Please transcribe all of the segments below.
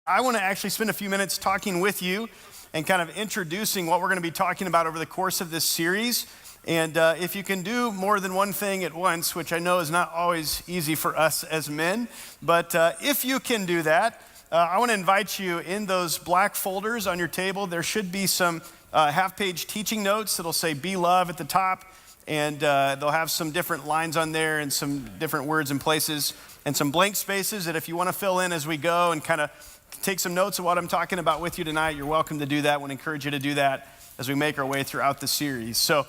I want to actually spend a few minutes talking with you and kind of introducing what we're going to be talking about over the course of this series. And if you can do more than one thing at once, which I know is not always easy for us as men, but if you can do that, I want to invite you in those black folders on your table. There should be some half-page teaching notes that'll say "Be Love" at the top, and they'll have some different lines on there and some different words and places and some blank spaces that if you want to fill in as we go and kind of take some notes of what I'm talking about with you tonight, you're welcome to do that. I want to encourage you to do that as we make our way throughout the series. So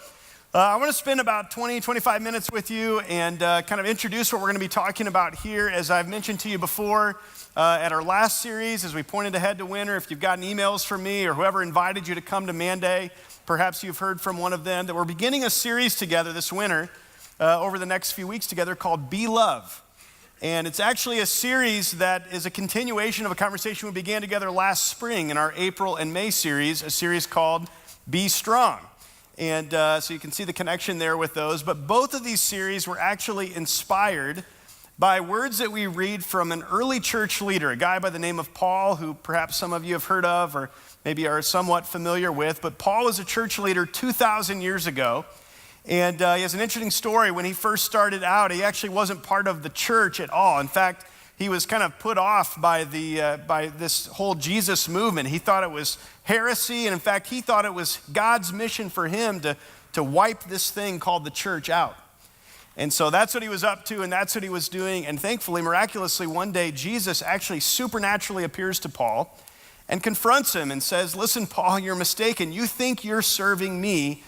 I want to spend about 20, 25 minutes with you and kind of introduce what we're going to be talking about here. As I've mentioned to you before at our last series, as we pointed ahead to winter, if you've gotten emails from me or whoever invited you to come to Man Day, perhaps you've heard from one of them, that we're beginning a series together this winter over the next few weeks together called Be Love. And it's actually a series that is a continuation of a conversation we began together last spring in our April and May series, a series called Be Strong. And so you can see the connection there with those. But both of these series were actually inspired by words that we read from an early church leader, a guy by the name of Paul, who perhaps some of you have heard of or maybe are somewhat familiar with. But Paul was a church leader 2,000 years ago. And he has an interesting story. When he first started out, he actually wasn't part of the church at all. In fact, he was kind of put off by this whole Jesus movement. He thought it was heresy, and in fact, he thought it was God's mission for him to wipe this thing called the church out. And so that's what he was up to, and that's what he was doing. And thankfully, miraculously, one day, Jesus actually supernaturally appears to Paul and confronts him and says, "Listen, Paul, you're mistaken. You think you're serving me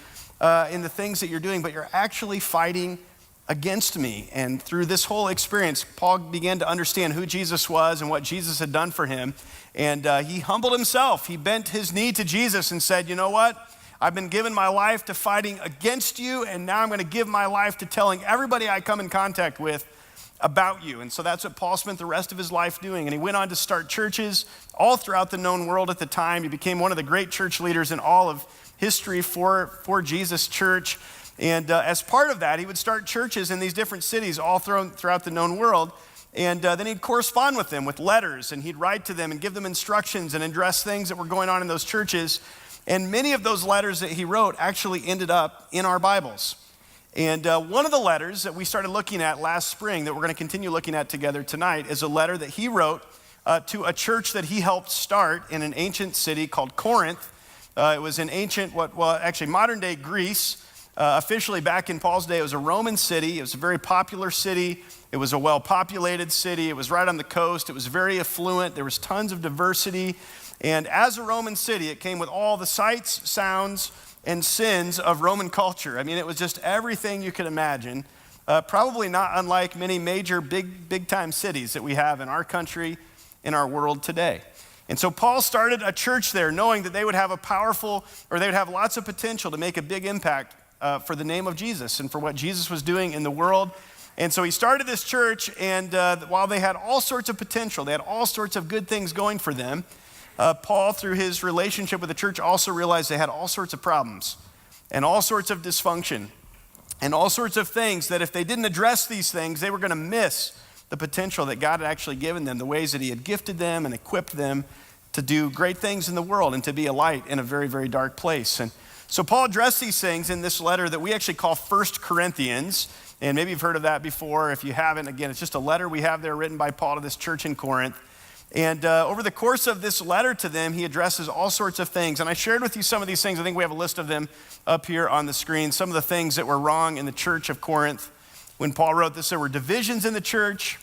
in the things that you're doing, but you're actually fighting against me." And through this whole experience, Paul began to understand who Jesus was and what Jesus had done for him. And he humbled himself. He bent his knee to Jesus and said, "You know what? I've been giving my life to fighting against you, and now I'm going to give my life to telling everybody I come in contact with about you." And so that's what Paul spent the rest of his life doing. And he went on to start churches all throughout the known world at the time. He became one of the great church leaders in all of history for Jesus Church. And as part of that, he would start churches in these different cities all throughout the known world. And then he'd correspond with them with letters, and he'd write to them and give them instructions and address things that were going on in those churches. And many of those letters that he wrote actually ended up in our Bibles. And one of the letters that we started looking at last spring that we're going to continue looking at together tonight is a letter that he wrote to a church that he helped start in an ancient city called Corinth. It was in ancient, modern day Greece. Officially back in Paul's day, it was a Roman city. It was a very popular city. It was a well-populated city. It was right on the coast. It was very affluent. There was tons of diversity. And as a Roman city, it came with all the sights, sounds, and sins of Roman culture. I mean, it was just everything you could imagine. Probably not unlike many major big-time cities that we have in our country, in our world today. And so Paul started a church there knowing that they would have they would have lots of potential to make a big impact for the name of Jesus and for what Jesus was doing in the world. And so he started this church, and while they had all sorts of potential, they had all sorts of good things going for them, Paul, through his relationship with the church, also realized they had all sorts of problems and all sorts of dysfunction and all sorts of things that if they didn't address these things, they were going to miss the potential that God had actually given them, the ways that he had gifted them and equipped them to do great things in the world and to be a light in a very, very dark place. And so Paul addressed these things in this letter that we actually call 1 Corinthians. And maybe you've heard of that before. If you haven't, again, it's just a letter we have there written by Paul to this church in Corinth. And over the course of this letter to them, he addresses all sorts of things. And I shared with you some of these things. I think we have a list of them up here on the screen. Some of the things that were wrong in the church of Corinth. When Paul wrote this, there were divisions in the church.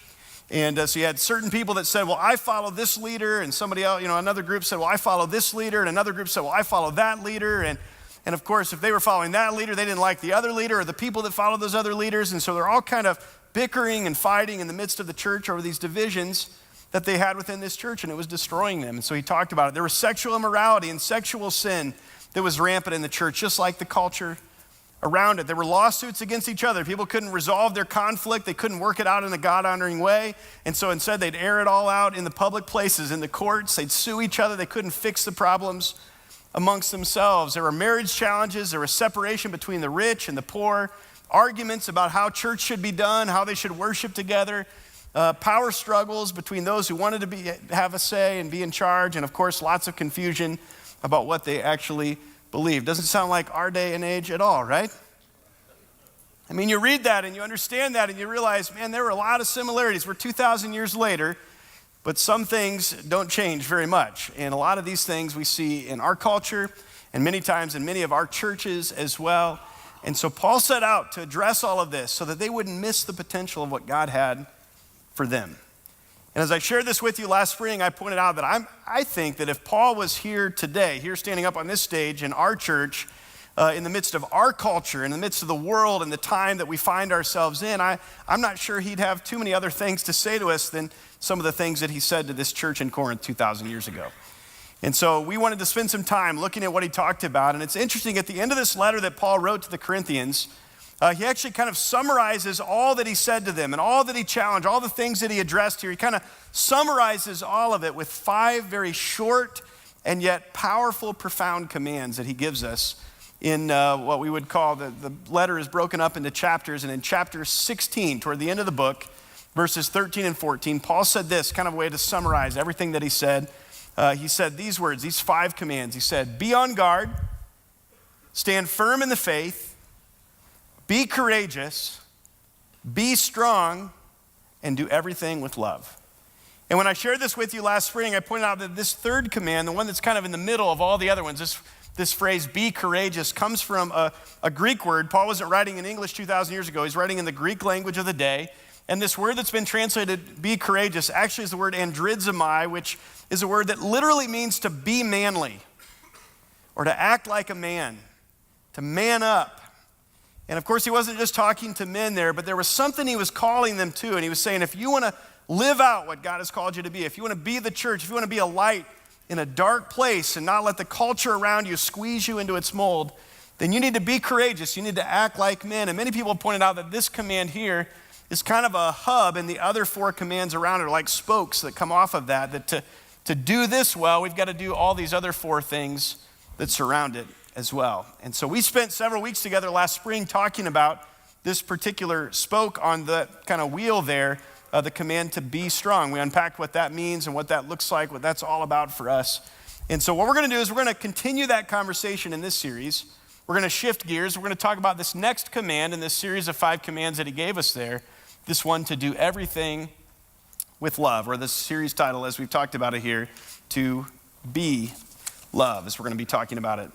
And so you had certain people that said, "Well, I follow this leader," and somebody else, another group said, "Well, I follow this leader," and another group said, "Well, I follow that leader." And of course, if they were following that leader, they didn't like the other leader or the people that followed those other leaders. And so they're all kind of bickering and fighting in the midst of the church over these divisions that they had within this church, and it was destroying them. And so he talked about it. There was sexual immorality and sexual sin that was rampant in the church, just like the culture around it. There were lawsuits against each other. People couldn't resolve their conflict. They couldn't work it out in a God-honoring way. And so instead, they'd air it all out in the public places, in the courts. They'd sue each other. They couldn't fix the problems amongst themselves. There were marriage challenges. There was separation between the rich and the poor, arguments about how church should be done, how they should worship together. power struggles between those who wanted to have a say and be in charge, and of course, lots of confusion about what they actually believe. Doesn't sound like our day and age at all, right? I mean, you read that and you understand that and you realize, man, there were a lot of similarities. We're 2,000 years later, but some things don't change very much. And a lot of these things we see in our culture and many times in many of our churches as well. And so Paul set out to address all of this so that they wouldn't miss the potential of what God had for them. And as I shared this with you last spring, I pointed out that I think that if Paul was here today, here standing up on this stage in our church, in the midst of our culture, in the midst of the world and the time that we find ourselves in, I'm not sure he'd have too many other things to say to us than some of the things that he said to this church in Corinth 2,000 years ago. And so we wanted to spend some time looking at what he talked about. And it's interesting, at the end of this letter that Paul wrote to the Corinthians, he actually kind of summarizes all that he said to them and all that he challenged, all the things that he addressed here. He kind of summarizes all of it with 5 very short and yet powerful, profound commands that he gives us in what we would call, the letter is broken up into chapters, and in chapter 16, toward the end of the book, verses 13 and 14, Paul said this, kind of a way to summarize everything that he said. He said these words, these 5 commands. He said, be on guard, stand firm in the faith, be courageous, be strong, and do everything with love. And when I shared this with you last spring, I pointed out that this 3rd command, the one that's kind of in the middle of all the other ones, this phrase, be courageous, comes from a Greek word. Paul wasn't writing in English 2,000 years ago. He's writing in the Greek language of the day. And this word that's been translated, be courageous, actually is the word andrizomai, which is a word that literally means to be manly or to act like a man, to man up. And of course, he wasn't just talking to men there, but there was something he was calling them to. And he was saying, if you want to live out what God has called you to be, if you want to be the church, if you want to be a light in a dark place and not let the culture around you squeeze you into its mold, then you need to be courageous. You need to act like men. And many people pointed out that this command here is kind of a hub, and the other 4 commands around it are like spokes that come off of that to do this well, we've got to do all these other 4 things that surround it as well. And so we spent several weeks together last spring talking about this particular spoke on the kind of wheel there, the command to be strong. We unpacked what that means and what that looks like, what that's all about for us. And so what we're going to do is we're going to continue that conversation in this series. We're going to shift gears. We're going to talk about this next command in this series of 5 commands that he gave us there. This one, to do everything with love, or this series title, as we've talked about it here, to be love, as we're going to be talking about it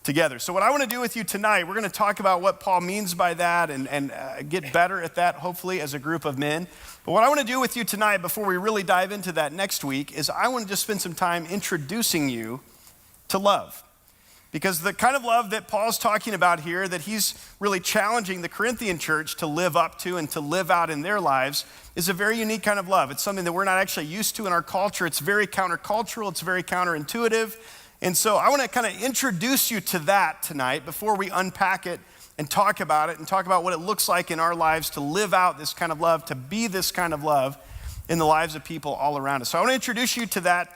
together. So what I want to do with you tonight, we're going to talk about what Paul means by that and get better at that, hopefully, as a group of men. But what I want to do with you tonight, before we really dive into that next week, is I want to just spend some time introducing you to love. Because the kind of love that Paul's talking about here, that he's really challenging the Corinthian church to live up to and to live out in their lives, is a very unique kind of love. It's something that we're not actually used to in our culture. It's very countercultural. It's very counterintuitive. And so I want to kind of introduce you to that tonight before we unpack it and talk about it and talk about what it looks like in our lives to live out this kind of love, to be this kind of love in the lives of people all around us. So I want to introduce you to that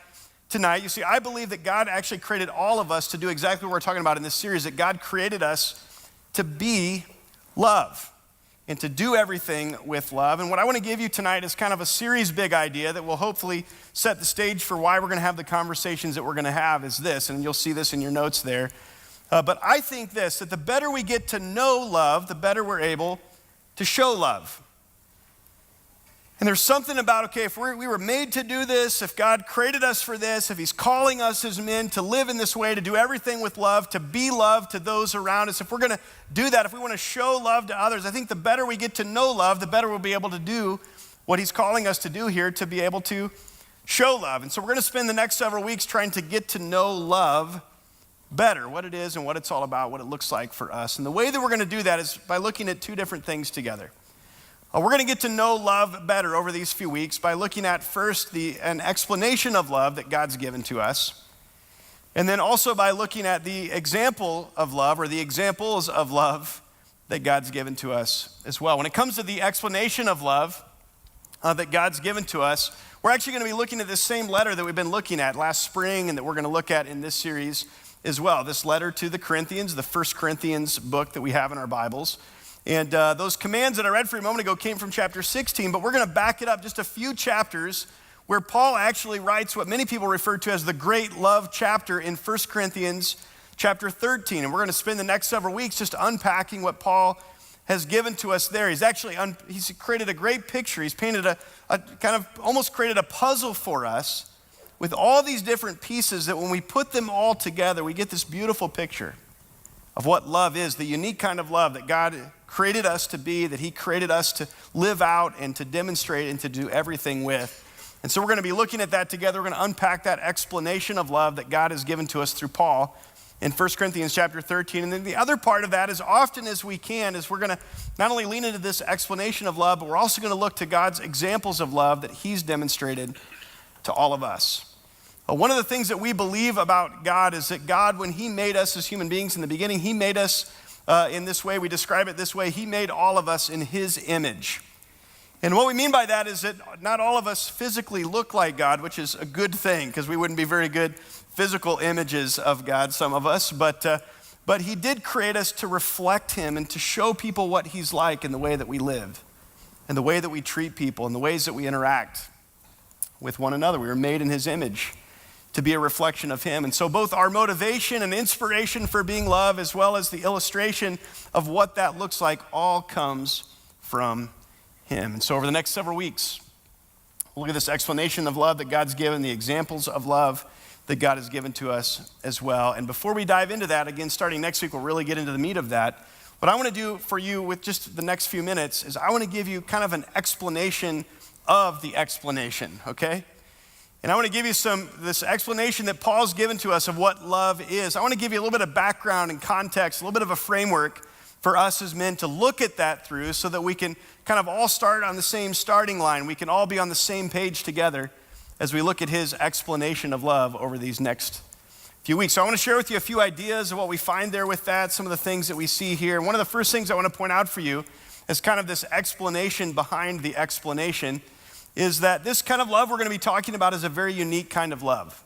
tonight. You see, I believe that God actually created all of us to do exactly what we're talking about in this series, that God created us to be love and to do everything with love. And what I want to give you tonight is kind of a series big idea that will hopefully set the stage for why we're going to have the conversations that we're going to have is this, and you'll see this in your notes there. But I think this, that the better we get to know love, the better we're able to show love. And there's something about, okay, if we were made to do this, if God created us for this, if he's calling us as men to live in this way, to do everything with love, to be love to those around us, if we're going to do that, if we want to show love to others, I think the better we get to know love, the better we'll be able to do what he's calling us to do here, to be able to show love. And so we're going to spend the next several weeks trying to get to know love better, what it is and what it's all about, what it looks like for us. And the way that we're going to do that is by looking at 2 different things together. We're going to get to know love better over these few weeks by looking at first an explanation of love that God's given to us, and then also by looking at the example of love or the examples of love that God's given to us as well. When it comes to the explanation of love that God's given to us, we're actually going to be looking at this same letter that we've been looking at last spring and that we're going to look at in this series as well. This letter to the Corinthians, the 1 Corinthians book that we have in our Bibles. And those commands that I read for you a moment ago came from chapter 16, but we're going to back it up just a few chapters where Paul actually writes what many people refer to as the great love chapter in 1 Corinthians chapter 13. And we're going to spend the next several weeks just unpacking what Paul has given to us there. He's created a great picture. He's painted a kind of almost created a puzzle for us with all these different pieces that when we put them all together, we get this beautiful picture of what love is, the unique kind of love that God created us to be, that he created us to live out and to demonstrate and to do everything with. And so we're going to be looking at that together. We're going to unpack that explanation of love that God has given to us through Paul in 1 Corinthians chapter 13. And then the other part of that, as often as we can, is we're going to not only lean into this explanation of love, but we're also going to look to God's examples of love that he's demonstrated to all of us. One of the things that we believe about God is that God, when he made us as human beings in the beginning, he made us in this way. We describe it this way. He made all of us in his image. And what we mean by that is that not all of us physically look like God, which is a good thing because we wouldn't be very good physical images of God, some of us. But he did create us to reflect him and to show people what he's like in the way that we live and the way that we treat people and the ways that we interact with one another. We were made in his image to be a reflection of him. And so both our motivation and inspiration for being loved, as well as the illustration of what that looks like, all comes from him. And so over the next several weeks, we'll look at this explanation of love that God's given, the examples of love that God has given to us as well. And before we dive into that, again, starting next week, we'll really get into the meat of that. What I want to do for you with just the next few minutes is I want to give you kind of an explanation of the explanation, okay? And I want to give you this explanation that Paul's given to us of what love is. I want to give you a little bit of background and context, a little bit of a framework for us as men to look at that through so that we can kind of all start on the same starting line. We can all be on the same page together as we look at his explanation of love over these next few weeks. So I want to share with you a few ideas of what we find there with that, some of the things that we see here. And one of the first things I want to point out for you is kind of this explanation behind the explanation is that this kind of love we're going to be talking about is a very unique kind of love.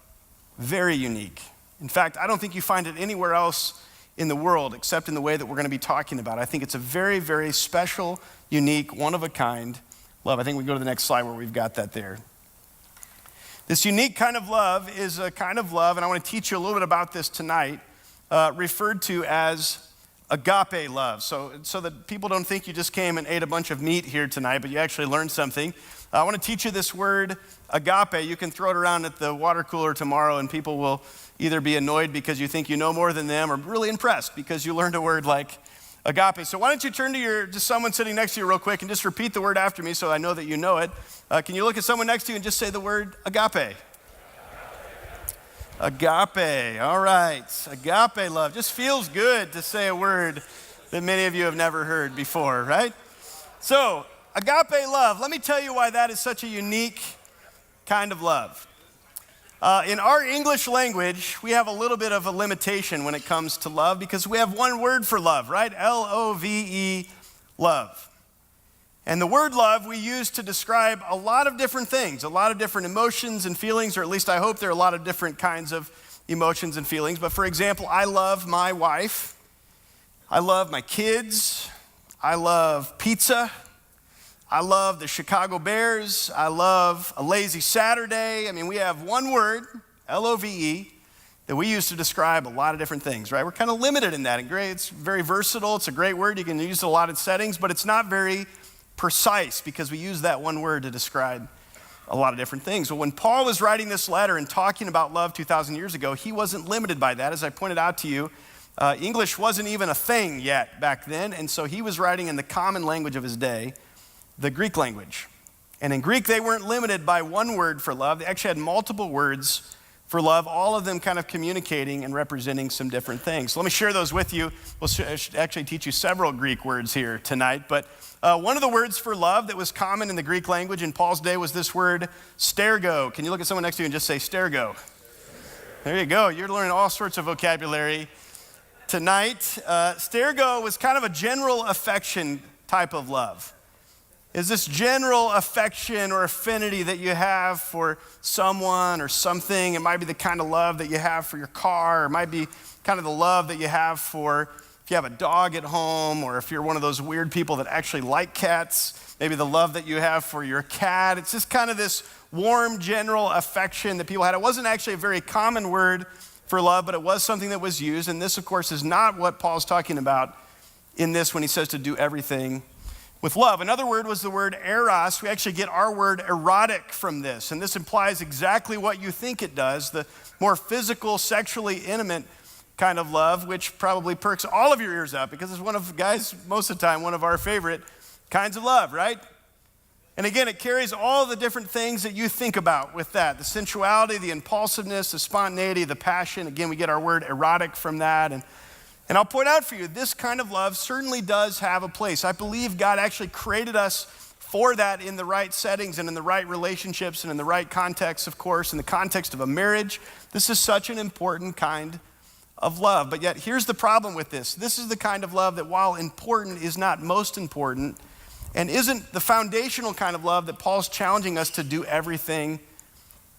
Very unique. In fact, I don't think you find it anywhere else in the world except in the way that we're going to be talking about. I think it's a very, very special, unique, one-of-a-kind love. I think we go to the next slide where we've got that there. This unique kind of love is a kind of love, and I want to teach you a little bit about this tonight, referred to as agape love. So that people don't think you just came and ate a bunch of meat here tonight, but you actually learned something. I want to teach you this word, agape. You can throw it around at the water cooler tomorrow and people will either be annoyed because you think you know more than them or really impressed because you learned a word like agape. So why don't you turn to someone sitting next to you real quick and just repeat the word after me so I know that you know it. Can you look at someone next to you and just say the word agape? Agape, all right. Agape love. Just feels good to say a word that many of you have never heard before, right? So, agape love, let me tell you why that is such a unique kind of love. In our English language, we have a little bit of a limitation when it comes to love because we have one word for love, right? L-O-V-E, love. And the word love we use to describe a lot of different things, a lot of different emotions and feelings, or at least I hope there are a lot of different kinds of emotions and feelings. But for example, I love my wife. I love my kids. I love pizza. I love the Chicago Bears. I love a lazy Saturday. I mean, we have one word, L-O-V-E, that we use to describe a lot of different things, right? We're kind of limited in that. And great, it's very versatile. It's a great word. You can use it in a lot of settings, but it's not very precise because we use that one word to describe a lot of different things. Well, when Paul was writing this letter and talking about love 2,000 years ago, he wasn't limited by that. As I pointed out to you, English wasn't even a thing yet back then, and so he was writing in the common language of his day, the Greek language. And in Greek, they weren't limited by one word for love. They actually had multiple words for love, all of them kind of communicating and representing some different things. So let me share those with you. We'll actually teach you several Greek words here tonight, but one of the words for love that was common in the Greek language in Paul's day was this word, stergo. Can you look at someone next to you and just say stergo? There you go. You're learning all sorts of vocabulary tonight. Stergo was kind of a general affection type of love. Is this general affection or affinity that you have for someone or something? It might be the kind of love that you have for your car. It might be kind of the love that you have for If you have a dog at home, or if you're one of those weird people that actually like cats, maybe the love that you have for your cat. It's just kind of this warm, general affection that people had. It wasn't actually a very common word for love, but it was something that was used. And this, of course, is not what Paul's talking about in this when he says to do everything with love. Another word was the word eros. We actually get our word erotic from this. And this implies exactly what you think it does, the more physical, sexually intimate kind of love, which probably perks all of your ears up because it's one of, guys, most of the time, one of our favorite kinds of love, right? And again, it carries all the different things that you think about with that. The sensuality, the impulsiveness, the spontaneity, the passion. Again, we get our word erotic from that. And I'll point out for you, this kind of love certainly does have a place. I believe God actually created us for that in the right settings and in the right relationships and in the right context, of course, in the context of a marriage. This is such an important kind of love. But yet, here's the problem with this. This is the kind of love that, while important, is not most important and isn't the foundational kind of love that Paul's challenging us to do everything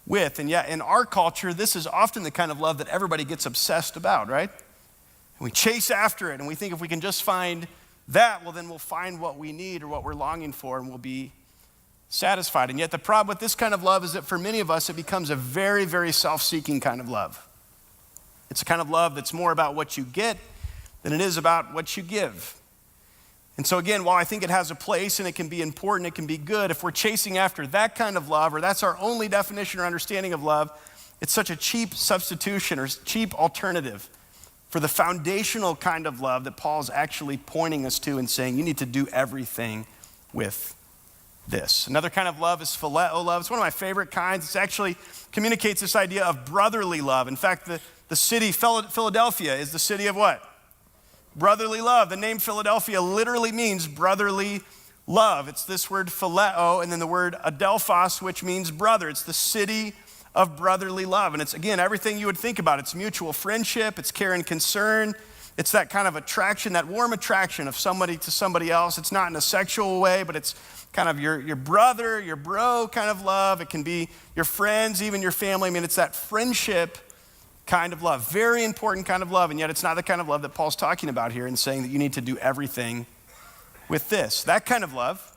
with. And yet, in our culture, this is often the kind of love that everybody gets obsessed about, right? And we chase after it, and we think if we can just find that, well, then we'll find what we need or what we're longing for, and we'll be satisfied. And yet, the problem with this kind of love is that for many of us, it becomes a very, very self-seeking kind of love. It's a kind of love that's more about what you get than it is about what you give. And so again, while I think it has a place and it can be important, it can be good, if we're chasing after that kind of love, or that's our only definition or understanding of love, it's such a cheap substitution or cheap alternative for the foundational kind of love that Paul's actually pointing us to and saying, you need to do everything with this. Another kind of love is phileo love. It's one of my favorite kinds. It actually communicates this idea of brotherly love. In fact, the city, Philadelphia, is the city of what? Brotherly love. The name Philadelphia literally means brotherly love. It's this word phileo and then the word adelphos, which means brother. It's the city of brotherly love. And it's, again, everything you would think about. It's mutual friendship. It's care and concern. It's that kind of attraction, that warm attraction of somebody to somebody else. It's not in a sexual way, but it's kind of your brother, your bro kind of love. It can be your friends, even your family. I mean, it's that friendship kind of love, very important kind of love, and yet it's not the kind of love that Paul's talking about here and saying that you need to do everything with this. That kind of love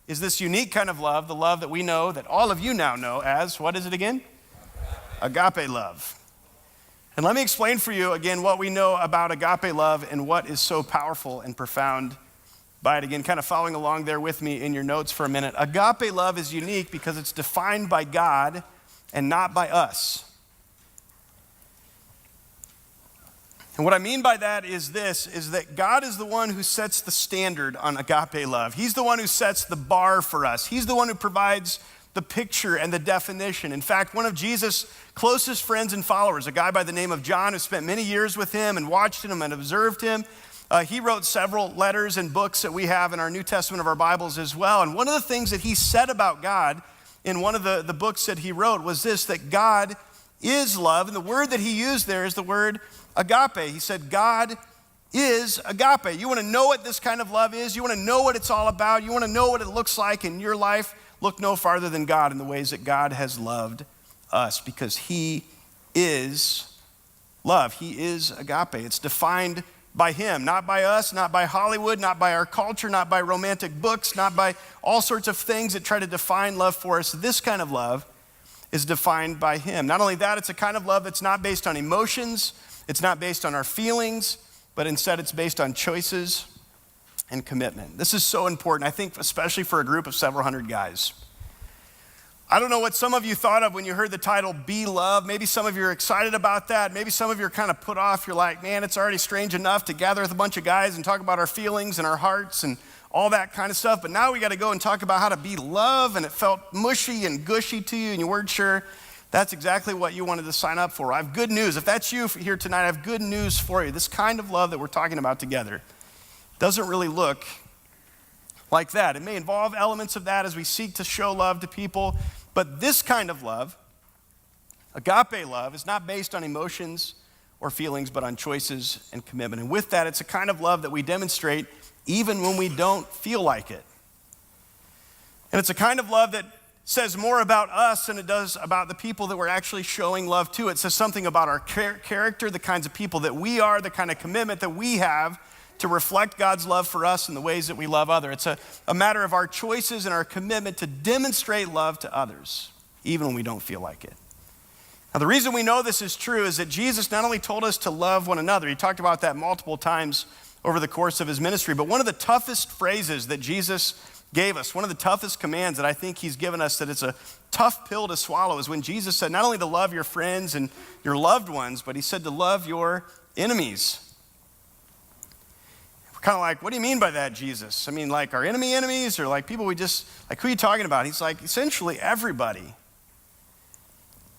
is this unique kind of love, the love that we know, that all of you now know as, what is it again? Agape love. And let me explain for you again what we know about agape love and what is so powerful and profound by it. Again, kind of following along there with me in your notes for a minute. Agape love is unique because it's defined by God and not by us. And what I mean by that is this, is that God is the one who sets the standard on agape love. He's the one who sets the bar for us. He's the one who provides the picture and the definition. In fact, one of Jesus' closest friends and followers, a guy by the name of John who spent many years with him and watched him and observed him, he wrote several letters and books that we have in our New Testament of our Bibles as well. And one of the things that he said about God in one of the books that he wrote was this, that God is love. And the word that he used there is the word agape. He said, God is agape. You want to know what this kind of love is? You want to know what it's all about? You want to know what it looks like in your life? Look no farther than God in the ways that God has loved us, because he is love. He is agape. It's defined by him, not by us, not by Hollywood, not by our culture, not by romantic books, not by all sorts of things that try to define love for us. This kind of love is defined by him. Not only that, it's a kind of love that's not based on emotions. It's not based on our feelings, but instead it's based on choices and commitment. This is so important, I think, especially for a group of several hundred guys. I don't know what some of you thought of when you heard the title, Be Love. Maybe some of you are excited about that. Maybe some of you are kind of put off. You're like, man, it's already strange enough to gather with a bunch of guys and talk about our feelings and our hearts and all that kind of stuff. But now we got to go and talk about how to be love, and it felt mushy and gushy to you and you weren't sure. That's exactly what you wanted to sign up for. I have good news. If that's you here tonight, I have good news for you. This kind of love that we're talking about together doesn't really look like that. It may involve elements of that as we seek to show love to people, but this kind of love, agape love, is not based on emotions or feelings, but on choices and commitment. And with that, it's a kind of love that we demonstrate even when we don't feel like it. And it's a kind of love that says more about us than it does about the people that we're actually showing love to. It says something about our character, the kinds of people that we are, the kind of commitment that we have to reflect God's love for us in the ways that we love others. It's a matter of our choices and our commitment to demonstrate love to others, even when we don't feel like it. Now, the reason we know this is true is that Jesus not only told us to love one another, he talked about that multiple times over the course of his ministry, but one of the toughest phrases that Jesus gave us, one of the toughest commands that I think he's given us, that it's a tough pill to swallow, is when Jesus said not only to love your friends and your loved ones, but he said to love your enemies. We're kind of like, what do you mean by that, Jesus? I mean, like our enemies, or like people we just, like who are you talking about? He's like, essentially everybody.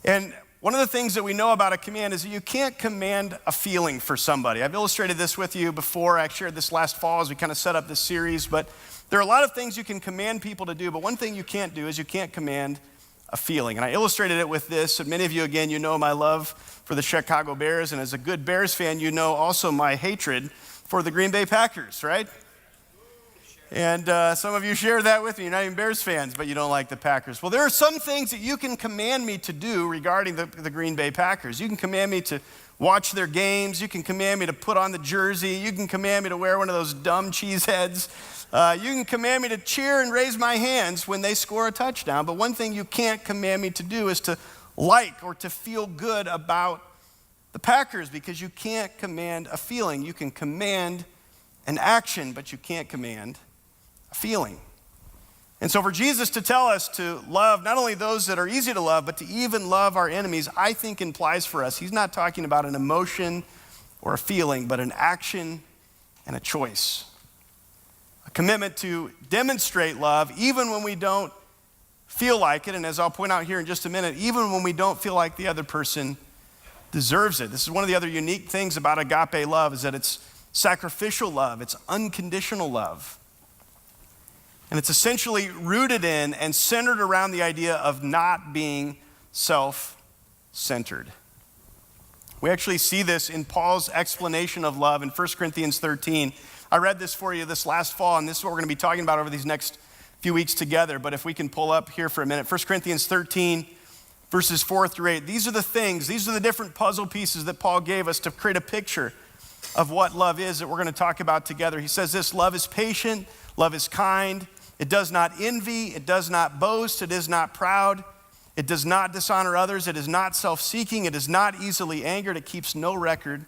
And one of the things that we know about a command is that you can't command a feeling for somebody. I've illustrated this with you before. I shared this last fall as we kind of set up this series, but there are a lot of things you can command people to do, but one thing you can't do is you can't command a feeling. And I illustrated it with this, and many of you, again, you know my love for the Chicago Bears, and as a good Bears fan, you know also my hatred for the Green Bay Packers, right? And some of you share that with me. You're not even Bears fans, but you don't like the Packers. Well, there are some things that you can command me to do regarding the Green Bay Packers. You can command me to watch their games. You can command me to put on the jersey. You can command me to wear one of those dumb cheese heads. You can command me to cheer and raise my hands when they score a touchdown. But one thing you can't command me to do is to like or to feel good about the Packers, because you can't command a feeling. You can command an action, but you can't command a feeling. And so for Jesus to tell us to love not only those that are easy to love, but to even love our enemies, I think implies for us, he's not talking about an emotion or a feeling, but an action and a choice. A commitment to demonstrate love even when we don't feel like it. And as I'll point out here in just a minute, even when we don't feel like the other person deserves it. This is one of the other unique things about agape love, is that it's sacrificial love. It's unconditional love. And it's essentially rooted in and centered around the idea of not being self-centered. We actually see this in Paul's explanation of love in 1 Corinthians 13. I read this for you this last fall, and this is what we're going to be talking about over these next few weeks together. But if we can pull up here for a minute, 1 Corinthians 13, verses 4 through 8. These are the different puzzle pieces that Paul gave us to create a picture of what love is that we're going to talk about together. He says this: love is patient, love is kind. It does not envy, it does not boast, it is not proud, it does not dishonor others, it is not self-seeking, it is not easily angered, it keeps no record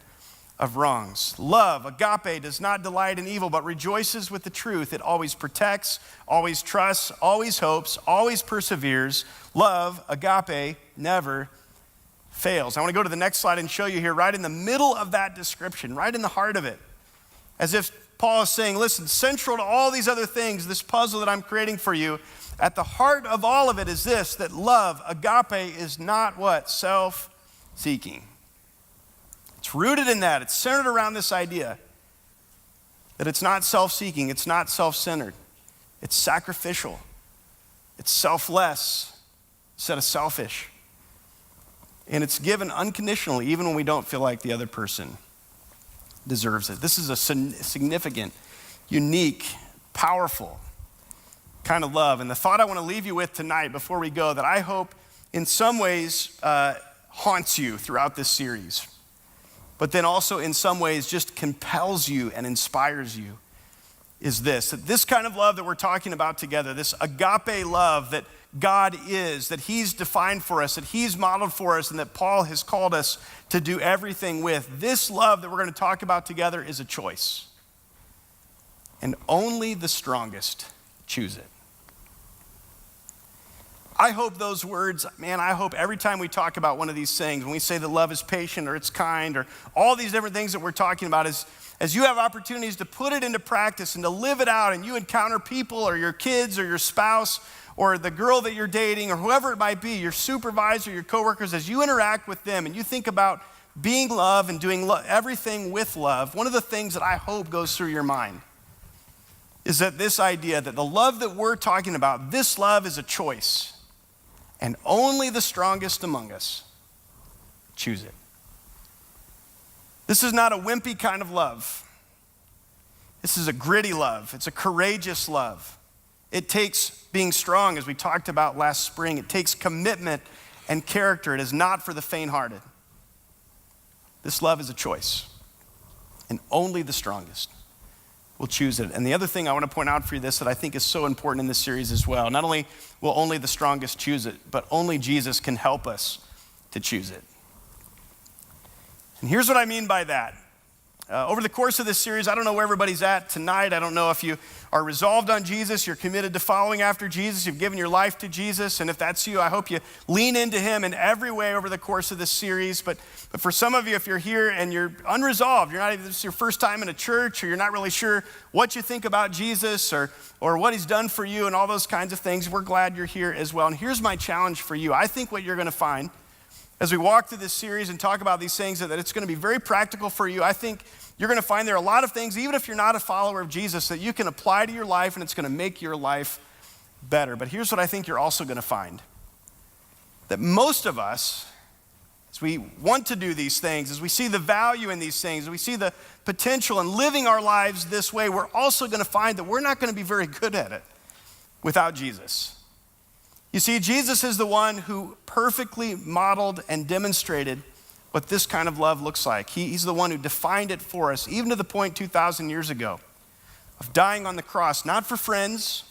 of wrongs. Love, agape, does not delight in evil, but rejoices with the truth. It always protects, always trusts, always hopes, always perseveres. Love, agape, never fails. I want to go to the next slide and show you here, right in the middle of that description, right in the heart of it, as if Paul is saying, listen, central to all these other things, this puzzle that I'm creating for you, at the heart of all of it is this, that love, agape, is not what? Self-seeking. It's rooted in that. It's centered around this idea that it's not self-seeking, it's not self-centered, it's sacrificial, it's selfless instead of selfish. And it's given unconditionally, even when we don't feel like the other person deserves it. This is a significant, unique, powerful kind of love. And the thought I want to leave you with tonight before we go, that I hope in some ways haunts you throughout this series, but then also in some ways just compels you and inspires you, is this: that this kind of love that we're talking about together, this agape love that God is, that he's defined for us, that he's modeled for us, and that Paul has called us to do everything with, this love that we're going to talk about together is a choice. And only the strongest choose it. I hope those words, man, I hope every time we talk about one of these things, when we say that love is patient or it's kind or all these different things that we're talking about, is as you have opportunities to put it into practice and to live it out, and you encounter people or your kids or your spouse or the girl that you're dating or whoever it might be, your supervisor, your coworkers, as you interact with them and you think about being love and doing everything with love, one of the things that I hope goes through your mind is that this idea that the love that we're talking about, this love is a choice, and only the strongest among us choose it. This is not a wimpy kind of love. This is a gritty love. It's a courageous love. It takes being strong, as we talked about last spring. It takes commitment and character. It is not for the faint-hearted. This love is a choice, and only the strongest will choose it. And the other thing I want to point out for you that I think is so important in this series as well. Not only will only the strongest choose it, but only Jesus can help us to choose it. And here's what I mean by that. Over the course of this series, I don't know where everybody's at tonight. I don't know if you are resolved on Jesus, you're committed to following after Jesus, you've given your life to Jesus, and if that's you, I hope you lean into him in every way over the course of this series. But for some of you, if you're here and you're unresolved, this is your first time in a church, or you're not really sure what you think about Jesus or what he's done for you and all those kinds of things, we're glad you're here as well. And here's my challenge for you. I think what you're going to find as we walk through this series and talk about these things, that it's going to be very practical for you. I think you're going to find there are a lot of things, even if you're not a follower of Jesus, that you can apply to your life, and it's going to make your life better. But here's what I think you're also going to find. That most of us, as we want to do these things, as we see the value in these things, as we see the potential in living our lives this way, we're also going to find that we're not going to be very good at it without Jesus. You see, Jesus is the one who perfectly modeled and demonstrated what this kind of love looks like. He's the one who defined it for us, even to the point 2,000 years ago, of dying on the cross, not for friends,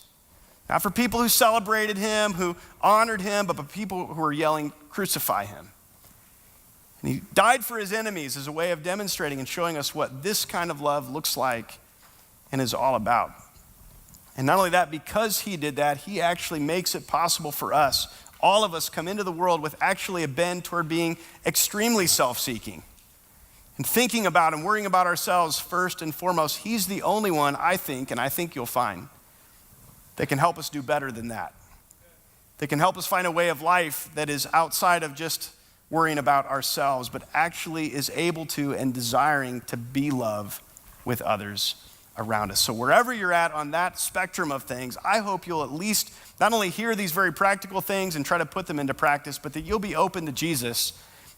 not for people who celebrated him, who honored him, but for people who were yelling, "Crucify him." And he died for his enemies as a way of demonstrating and showing us what this kind of love looks like and is all about. And not only that, because he did that, he actually makes it possible for us. All of us come into the world with actually a bend toward being extremely self-seeking and thinking about and worrying about ourselves first and foremost. He's the only one, I think, and I think you'll find, that can help us do better than that. That can help us find a way of life that is outside of just worrying about ourselves, but actually is able to and desiring to be love with others around us. So wherever you're at on that spectrum of things, I hope you'll at least not only hear these very practical things and try to put them into practice, but that you'll be open to Jesus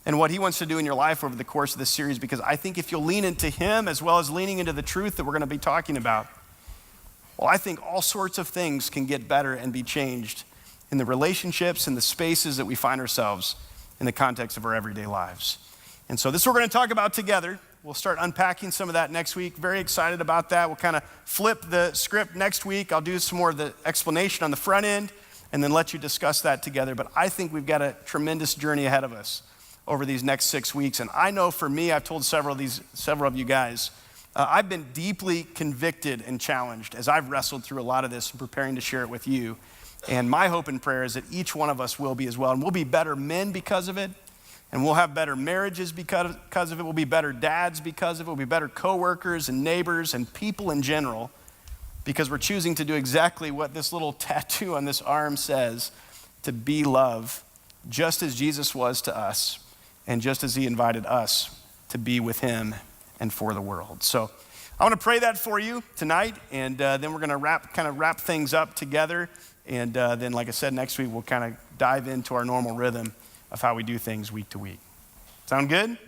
and what he wants to do in your life over the course of this series, because I think if you'll lean into him as well as leaning into the truth that we're going to be talking about, well, I think all sorts of things can get better and be changed in the relationships and the spaces that we find ourselves in the context of our everyday lives. And so this is what we're going to talk about together. We'll start unpacking some of that next week. Very excited about that. We'll kind of flip the script next week. I'll do some more of the explanation on the front end and then let you discuss that together. But I think we've got a tremendous journey ahead of us over these next 6 weeks. And I know for me, I've told several of you guys, I've been deeply convicted and challenged as I've wrestled through a lot of this and preparing to share it with you. And my hope and prayer is that each one of us will be as well. And we'll be better men because of it. And we'll have better marriages because of it. We'll be better dads because of it. We'll be better coworkers and neighbors and people in general, because we're choosing to do exactly what this little tattoo on this arm says, to be love, just as Jesus was to us and just as he invited us to be with him and for the world. So I want to pray that for you tonight, and then we're going to wrap things up together. And then, like I said, next week we'll kind of dive into our normal rhythm of how we do things week to week. Sound good?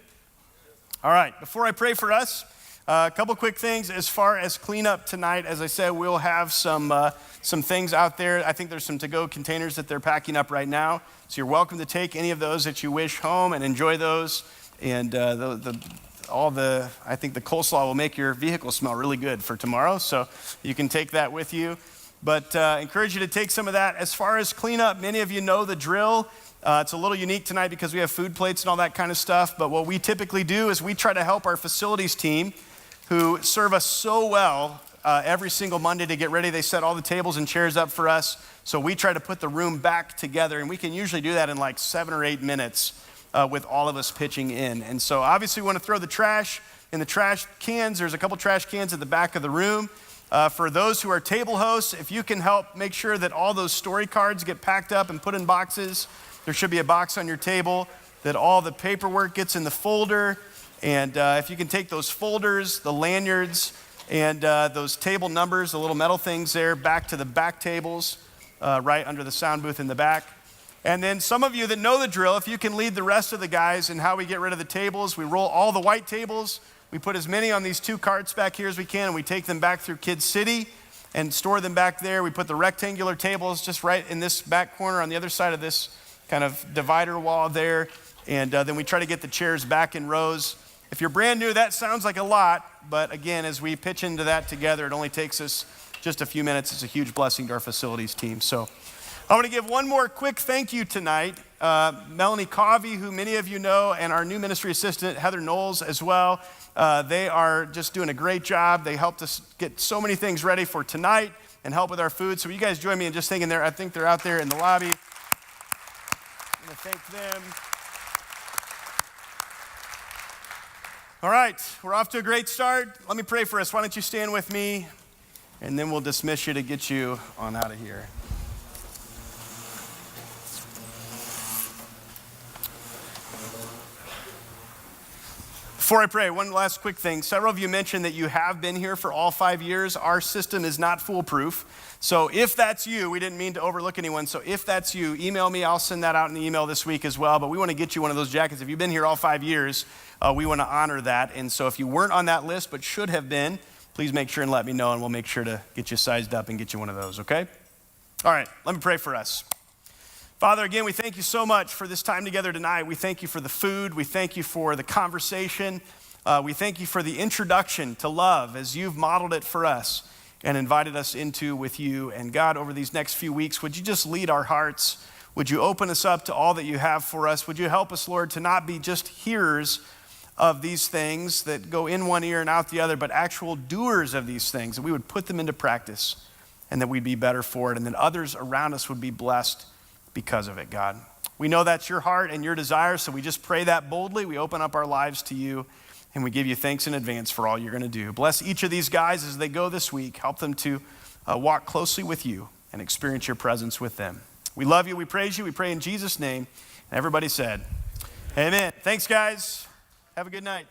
All right, before I pray for us, a couple quick things as far as cleanup tonight. As I said, we'll have some things out there. I think there's some to-go containers that they're packing up right now. So you're welcome to take any of those that you wish home and enjoy those. And I think the coleslaw will make your vehicle smell really good for tomorrow. So you can take that with you. But encourage you to take some of that. As far as cleanup, many of you know the drill. It's a little unique tonight because we have food plates and all that kind of stuff. But what we typically do is we try to help our facilities team, who serve us so well every single Monday to get ready. They set all the tables and chairs up for us. So we try to put the room back together. And we can usually do that in like 7 or 8 minutes with all of us pitching in. And so obviously we want to throw the trash in the trash cans. There's a couple trash cans at the back of the room. For those who are table hosts, if you can help make sure that all those story cards get packed up and put in boxes. There should be a box on your table, that all the paperwork gets in the folder. And if you can take those folders, the lanyards, and those table numbers, the little metal things there, back to the back tables, right under the sound booth in the back. And then some of you that know the drill, if you can lead the rest of the guys in how we get rid of the tables. We roll all the white tables. We put as many on these 2 carts back here as we can, and we take them back through Kids City. and store them back there. We put the rectangular tables just right in this back corner on the other side of this kind of divider wall there. And then we try to get the chairs back in rows. If you're brand new, that sounds like a lot, but again, as we pitch into that together, it only takes us just a few minutes. It's a huge blessing to our facilities team. So I want to give one more quick thank you tonight. Melanie Covey, who many of you know, and our new ministry assistant, Heather Knowles, as well. They are just doing a great job. They helped us get so many things ready for tonight and help with our food. So you guys join me in just thinking there. I think they're out there in the lobby. I'm going to thank them. All right, we're off to a great start. Let me pray for us. Why don't you stand with me, and then we'll dismiss you to get you on out of here. Before I pray, one last quick thing. Several of you mentioned that you have been here for all 5 years. Our system is not foolproof. So if that's you, we didn't mean to overlook anyone. So if that's you, email me. I'll send that out in the email this week as well. But we want to get you one of those jackets. If you've been here all 5 years, we want to honor that. And so if you weren't on that list but should have been, please make sure and let me know, and we'll make sure to get you sized up and get you one of those, okay? All right, let me pray for us. Father, again, we thank you so much for this time together tonight. We thank you for the food. We thank you for the conversation. We thank you for the introduction to love as you've modeled it for us and invited us into with you. And God, over these next few weeks, would you just lead our hearts? Would you open us up to all that you have for us? Would you help us, Lord, to not be just hearers of these things that go in one ear and out the other, but actual doers of these things, that we would put them into practice and that we'd be better for it, and then others around us would be blessed because of it, God. We know that's your heart and your desire, so we just pray that boldly. We open up our lives to you, and we give you thanks in advance for all you're going to do. Bless each of these guys as they go this week. Help them to walk closely with you and experience your presence with them. We love you. We praise you. We pray in Jesus' name. And everybody said, amen. Thanks, guys. Have a good night.